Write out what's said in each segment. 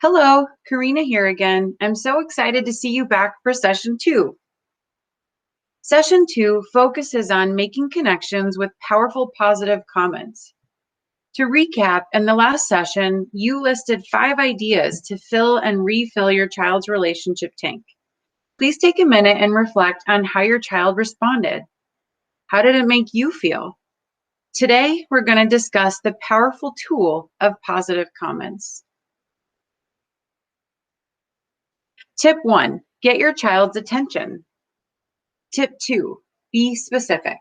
Hello, Karina here again. I'm so excited to see you back for session 2. Session 2 focuses on making connections with powerful positive comments. To recap, in the last session, you listed 5 ideas to fill and refill your child's relationship tank. Please take a minute and reflect on how your child responded. How did it make you feel? Today, we're going to discuss the powerful tool of positive comments. Tip 1, get your child's attention. Tip 2, be specific.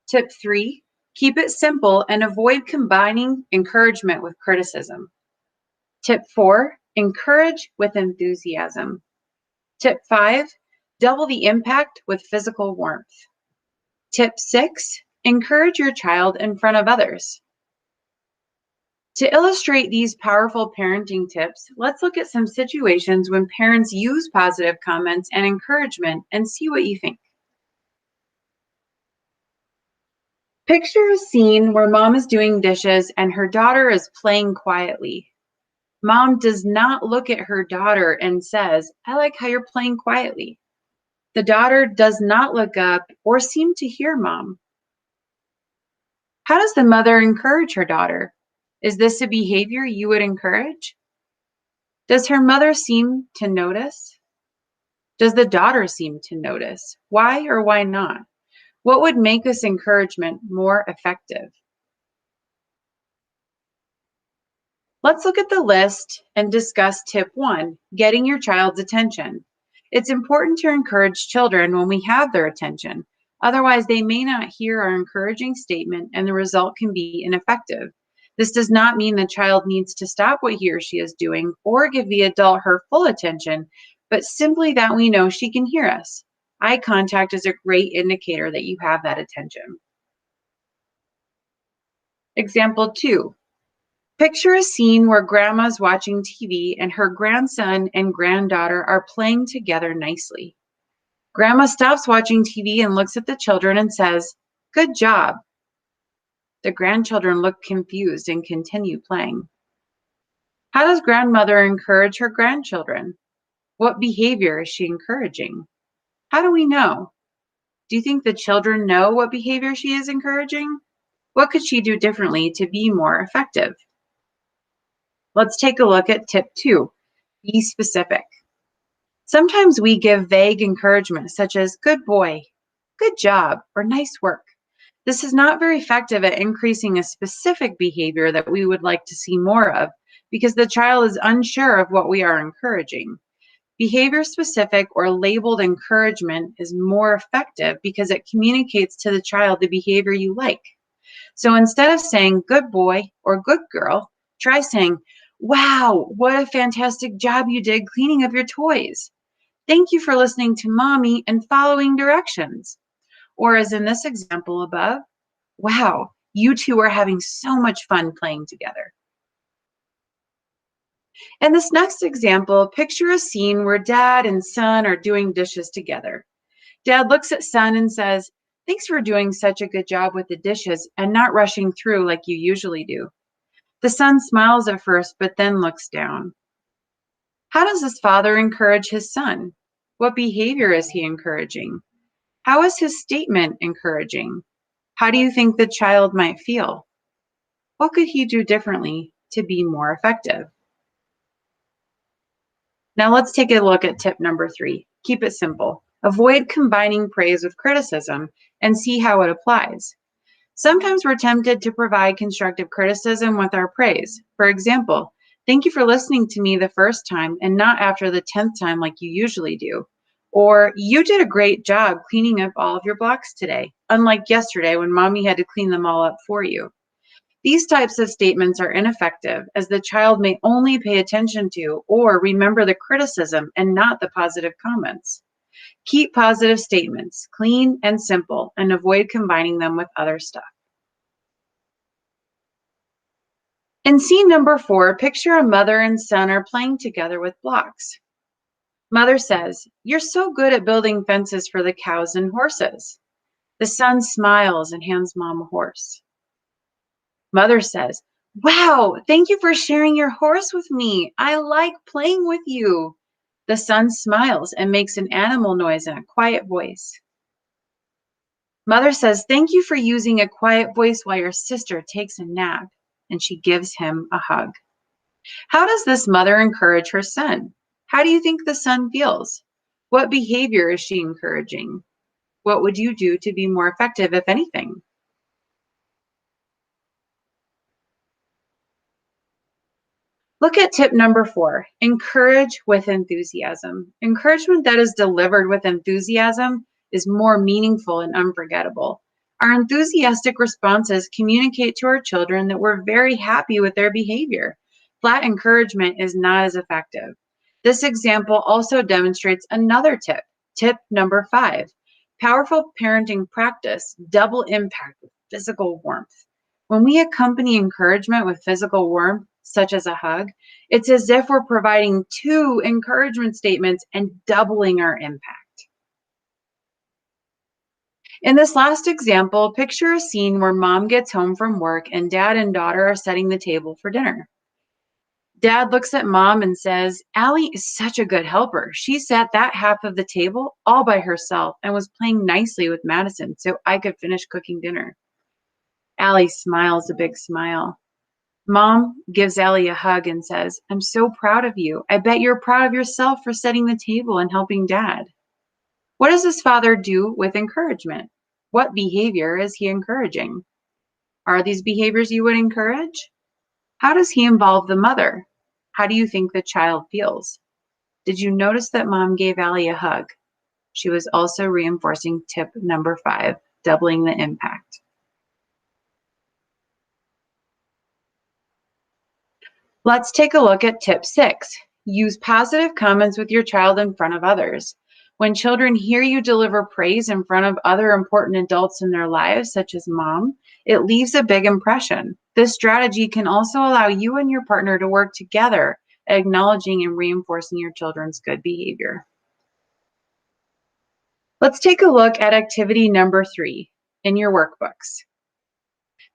Tip 3, keep it simple and avoid combining encouragement with criticism. Tip 4, encourage with enthusiasm. Tip 5, double the impact with physical warmth. Tip 6, encourage your child in front of others. To illustrate these powerful parenting tips, let's look at some situations when parents use positive comments and encouragement and see what you think. Picture a scene where mom is doing dishes and her daughter is playing quietly. Mom does not look at her daughter and says, "I like how you're playing quietly." The daughter does not look up or seem to hear mom. How does the mother encourage her daughter? Is this a behavior you would encourage? Does her mother seem to notice? Does the daughter seem to notice? Why or why not? What would make this encouragement more effective? Let's look at the list and discuss tip 1, getting your child's attention. It's important to encourage children when we have their attention. Otherwise, they may not hear our encouraging statement and the result can be ineffective. This does not mean the child needs to stop what he or she is doing or give the adult her full attention, but simply that we know she can hear us. Eye contact is a great indicator that you have that attention. Example 2. Picture a scene where grandma's watching TV and her grandson and granddaughter are playing together nicely. Grandma stops watching TV and looks at the children and says, "Good job." The grandchildren look confused and continue playing. How does grandmother encourage her grandchildren? What behavior is she encouraging? How do we know? Do you think the children know what behavior she is encouraging? What could she do differently to be more effective? Let's take a look at tip 2, be specific. Sometimes we give vague encouragement such as "good boy," "good job," or "nice work." This is not very effective at increasing a specific behavior that we would like to see more of because the child is unsure of what we are encouraging. Behavior specific or labeled encouragement is more effective because it communicates to the child the behavior you like. So instead of saying "good boy" or "good girl," try saying, "Wow, what a fantastic job you did cleaning up your toys. Thank you for listening to mommy and following directions." Or as in this example above, "Wow, you two are having so much fun playing together." In this next example, picture a scene where dad and son are doing dishes together. Dad looks at son and says, "Thanks for doing such a good job with the dishes and not rushing through like you usually do." The son smiles at first, but then looks down. How does this father encourage his son? What behavior is he encouraging? How is his statement encouraging? How do you think the child might feel? What could he do differently to be more effective? Now let's take a look at tip number 3. Keep it simple. Avoid combining praise with criticism and see how it applies. Sometimes we're tempted to provide constructive criticism with our praise. For example, "Thank you for listening to me the first time and not after the 10th time like you usually do." Or, "You did a great job cleaning up all of your blocks today, unlike yesterday when mommy had to clean them all up for you." These types of statements are ineffective as the child may only pay attention to or remember the criticism and not the positive comments. Keep positive statements clean and simple and avoid combining them with other stuff. In scene number 4, picture a mother and son are playing together with blocks. Mother says, "You're so good at building fences for the cows and horses." The son smiles and hands mom a horse. Mother says, Wow, thank you for sharing your horse with me. I like playing with you. The son smiles and makes an animal noise in a quiet voice. Mother says, thank you for using a quiet voice while your sister takes a nap. And she gives him a hug. How does this mother encourage her son? How do you think the son feels? What behavior is she encouraging? What would you do to be more effective, if anything? Look at tip number 4, encourage with enthusiasm. Encouragement that is delivered with enthusiasm is more meaningful and unforgettable. Our enthusiastic responses communicate to our children that we're very happy with their behavior. Flat encouragement is not as effective. This example also demonstrates another tip. Tip number 5, powerful parenting practice, double impact with physical warmth. When we accompany encouragement with physical warmth, such as a hug, it's as if we're providing 2 encouragement statements and doubling our impact. In this last example, picture a scene where mom gets home from work and dad and daughter are setting the table for dinner. Dad looks at mom and says, Allie is such a good helper. She sat that half of the table all by herself and was playing nicely with Madison so I could finish cooking dinner. Allie smiles a big smile. Mom gives Allie a hug and says, I'm so proud of you. I bet you're proud of yourself for setting the table and helping dad. What does this father do with encouragement? What behavior is he encouraging? Are these behaviors you would encourage? How does he involve the mother? How do you think the child feels? Did you notice that mom gave Allie a hug? She was also reinforcing tip number 5, doubling the impact. Let's take a look at tip 6. Use positive comments with your child in front of others. When children hear you deliver praise in front of other important adults in their lives, such as mom, it leaves a big impression. This strategy can also allow you and your partner to work together at acknowledging and reinforcing your children's good behavior. Let's take a look at activity number 3 in your workbooks.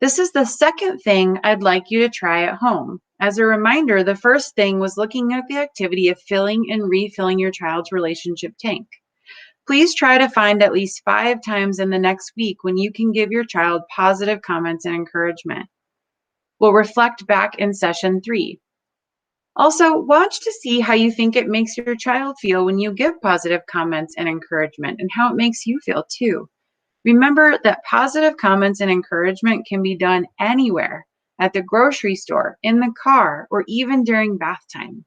This is the second thing I'd like you to try at home. As a reminder, the first thing was looking at the activity of filling and refilling your child's relationship tank. Please try to find at least 5 times in the next week when you can give your child positive comments and encouragement. We'll reflect back in session 3. Also, watch to see how you think it makes your child feel when you give positive comments and encouragement and how it makes you feel too. Remember that positive comments and encouragement can be done anywhere, at the grocery store, in the car, or even during bath time.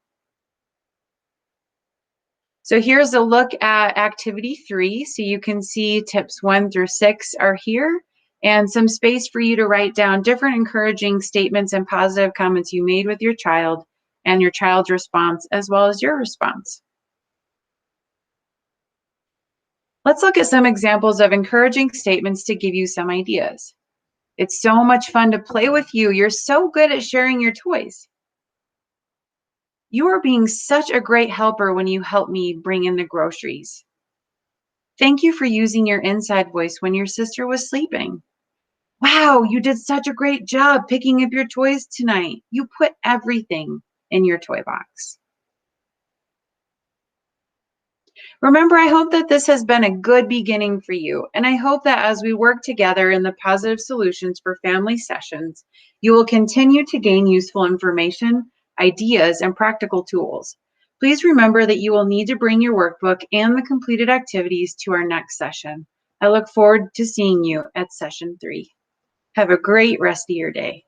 So here's a look at activity 3. So you can see tips 1 through 6 are here, and some space for you to write down different encouraging statements and positive comments you made with your child and your child's response, as well as your response. Let's look at some examples of encouraging statements to give you some ideas. It's so much fun to play with you. You're so good at sharing your toys. You are being such a great helper when you help me bring in the groceries. Thank you for using your inside voice when your sister was sleeping. Wow, you did such a great job picking up your toys tonight. You put everything in your toy box. Remember, I hope that this has been a good beginning for you, and I hope that as we work together in the positive solutions for family sessions, you will continue to gain useful information, ideas, and practical tools. Please remember that you will need to bring your workbook and the completed activities to our next session. I look forward to seeing you at session 3. Have a great rest of your day.